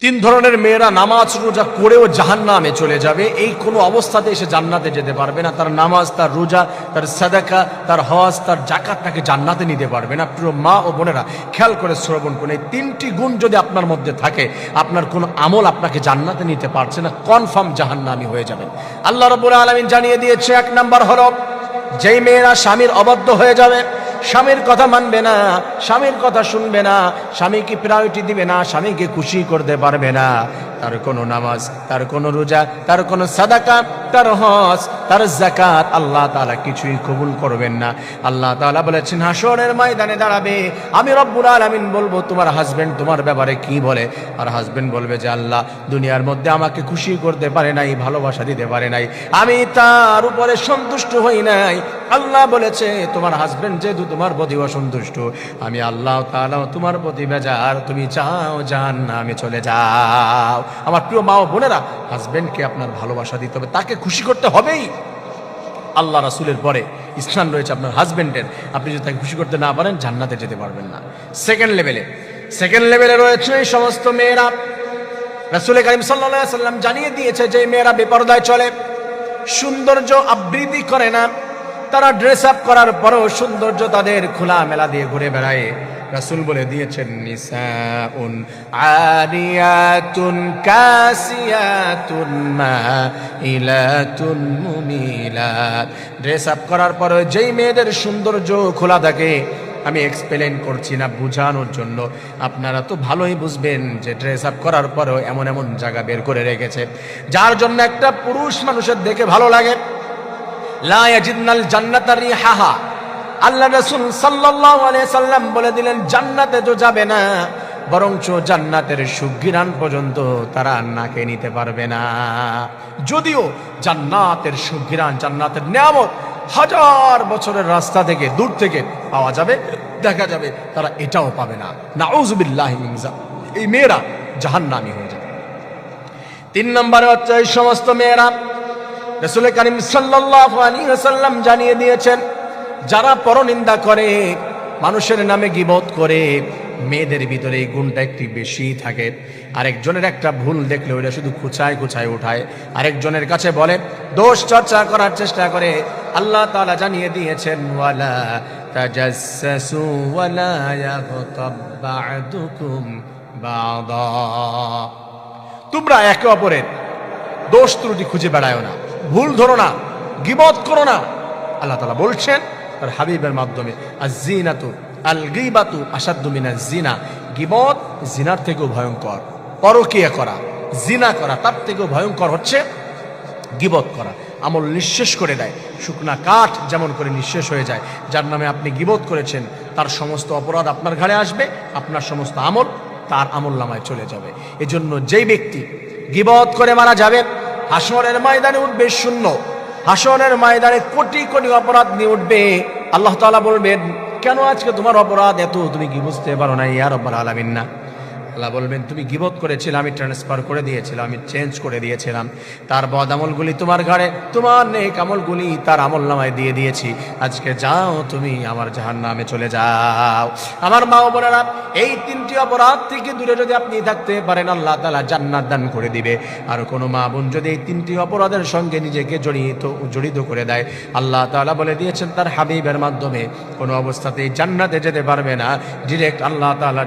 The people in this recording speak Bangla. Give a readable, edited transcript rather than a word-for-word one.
তিন ধরনের মেয়েরা নামাজ রোজা করেও জাহান্নামে চলে যাবে, এই কোনো অবস্থাতে এসে জান্নাতে যেতে পারবে না। তার নামাজ, তার রোজা, তার সাদাকা, তার হজ, তার যাকাত তাকে জান্নাতে নিতে পারবে না। প্রিয় মা ও বোনেরা, খেয়াল করে শ্রবণ করুন, এই তিনটি গুণ যদি আপনার মধ্যে থাকে, আপনার কোনো আমল আপনাকে জান্নাতে নিতে পারছে না, কনফার্ম জাহান্নামী হয়ে যাবেন। আল্লাহ রাব্বুল আলামিন জানিয়ে দিয়েছে, এক নাম্বার হলো যেই মেয়েরা স্বামীর অবাধ্য হয়ে যাবে, স্বামীর কথা মানবে না, স্বামীর কথা শুনবে না, স্বামীকে প্রায়োরিটি দিবে না, স্বামীকে খুশি করতে পারবে না, তার কোনো নামাজ, তার কোনো রোজা, তার কোনো সাদাকা, তার হজ, তার যাকাত আল্লাহ তাআলা কিছুই কবুল করবেন না। আল্লাহ তাআলা বলেছেন, হাশরের ময়দানে দাঁড়াবে, আমি রব্বুল আলামিন বলবো তোমার হাজবেন্ড তোমার ব্যাপারে কি বলে? আর হাজবেন্ড বলবে যে আল্লাহ দুনিয়ার মধ্যে আমাকে খুশি করতে পারে নাই, ভালোবাসা দিতে পারে নাই, আমি তার উপরে সন্তুষ্ট হই নাই। আল্লাহ বলেছে তোমার হাজবেন্ড যেহেতু তোমার প্রতি অসন্তুষ্ট, আমি আল্লাহ তাআলা তোমার প্রতি বেজার, তুমি চাও জাহান্নামে চলে যাও। আমার প্রিয় মা ও বোনেরা, হাজবেন্ডকে আপনার ভালোবাসা দিতে হবে, তাকে খুশি করতে হবেই। আল্লাহ রাসূলের পরে স্থান রয়েছে আপনার হাজবেন্ডের। আপনি যদি তাকে খুশি করতে না পারেন, জান্নাতে যেতে পারবেন না। সেকেন্ড লেভেলে রয়েছে এই সমস্ত মেয়েরা, রাসূল কারীম সাল্লাল্লাহু আলাইহি ওয়াসাল্লাম জানিয়ে দিয়েছে যে মেয়েরা বেপরদায় চলে, সৌন্দর্য আবৃত্তি করে না, তারা ড্রেস আপ করার পরেও সৌন্দর্য তাদের খোলা মেলা দিয়ে ঘুরে বেড়ায়। রাসূল বলে দিয়েছেন, নিসাউন আরিয়াতুন কাসিয়াতুন মাইলাতুন মুমিলাত। ড্রেস আপ করার পরেও যেই মেয়েদের সৌন্দর্য খোলা থাকে, আমি এক্সপ্লেইন করছি না, বোঝানোর জন্য, আপনারা তো ভালোই বুঝবেন যে ড্রেস আপ করার পরেও এমন এমন জায়গা বের করে রেখেছে যার জন্য একটা পুরুষ মানুষের দেখে ভালো লাগে। লা ইয়াজিদনাল জান্নাতা রিহাহা, আল্লাহ রাসূল সাল্লাল্লাহু আলাইহি সাল্লাম বলে দিলেন, জান্নাতে তো যাবে না, বরঞ্চ জান্নাতের সুঘ্রাণ পর্যন্ত তারা নাকে নিতে পারবে না। যদিও জান্নাতের সুঘ্রাণ, জান্নাতের নিয়ামত হাজার বছরের রাস্তা থেকে, দূর থেকে পাওয়া যাবে, দেখা যাবে, তারা এটাও পাবে না। নাউযুবিল্লাহি মিন যালিক, এই মেয়েরা জাহান্নামী হয়ে যাবে। তিন নম্বরে হচ্ছে এই সমস্ত মেয়েরা, রাসূল কারীম সাল্লাল্লাহু আলাইহি ওয়াসাল্লাম জানিয়ে দিয়েছেন, যারা পরনিন্দা করে, মানুষের নামে গীবত করে, মেয়েদের ভিতরে এই গুণটা একটু বেশি থাকে। আরেকজনের একটা ভুল দেখলে ওটা শুধু খুঁচায় উঠায়, আরেকজনের কাছে বলে, দোষ চর্চা করার চেষ্টা করে। আল্লাহ তাআলা জানিয়ে দিয়েছেন, ওয়ালা তাজাসসু ওয়ালা ইয়াগতাব বা'দুকুম বা'দা, তোমরা একে অপরের দোষ ত্রুটি খুঁজে বেড়ায়ো না, ভুল ধরো না, গীবত করো না। আল্লাহ তাআলা বলছেন তার হাবিবের মাধ্যমে, আয-যিনাতু আল গীবাতু আশাদ্দু মিনাজ যিনা, গীবত জিনার থেকেও ভয়ঙ্কর, পরকীয়া করা, জিনা করা তার থেকেও ভয়ঙ্কর হচ্ছে গীবত করা। আমল নিঃশেষ করে দেয়, শুকনা কাঠ যেমন করে নিঃশেষ হয়ে যায়। যার নামে আপনি গীবত করেছেন, তার সমস্ত অপরাধ আপনার ঘাড়ে আসবে, আপনার সমস্ত আমল তার আমল নামায় চলে যাবে। এজন্য যেই ব্যক্তি গীবত করে মারা যাবে, হাশরের ময়দানে উঠবে শূন্য, হাশরের ময়দানে কোটি কোটি অপরাধ নিয়ে উঠবে। আল্লাহ তাআলা বলবেন, কেন আজকে তোমার অপরাধ এত, তুমি কি বুঝতে পারো না? ইয়া রাব্বাল আলামিন না। আল্লাহ বলবেন, তুমি গীবত করেছিলে, আমি ট্রান্সফার করে দিয়েছিলাম, আমি চেঞ্জ করে দিয়েছিলাম, তার বদ আমলগুলি তোমার ঘাড়ে, তোমার নেক আমলগুলি তার আমল নামায় দিয়ে দিয়েছি, আজকে যাও তুমি আমার জাহান্নামে চলে যাও। আমার মা ও বোনেরা, এই তিনটি অপরাধ থেকে দূরে যদি আপনি থাকতে পারেন, আল্লাহ তাআলা জান্নাত দান করে দিবে। আর কোনো মা বোন যদি এই তিনটি অপরাধের সঙ্গে নিজেকে জড়িত করে দেয়, আল্লাহ তাআলা বলে দিয়েছেন তার হাবিবের মাধ্যমে, কোনো অবস্থাতেই জান্নাতে যেতে পারবে না, ডিরেক্ট আল্লাহ তাআলা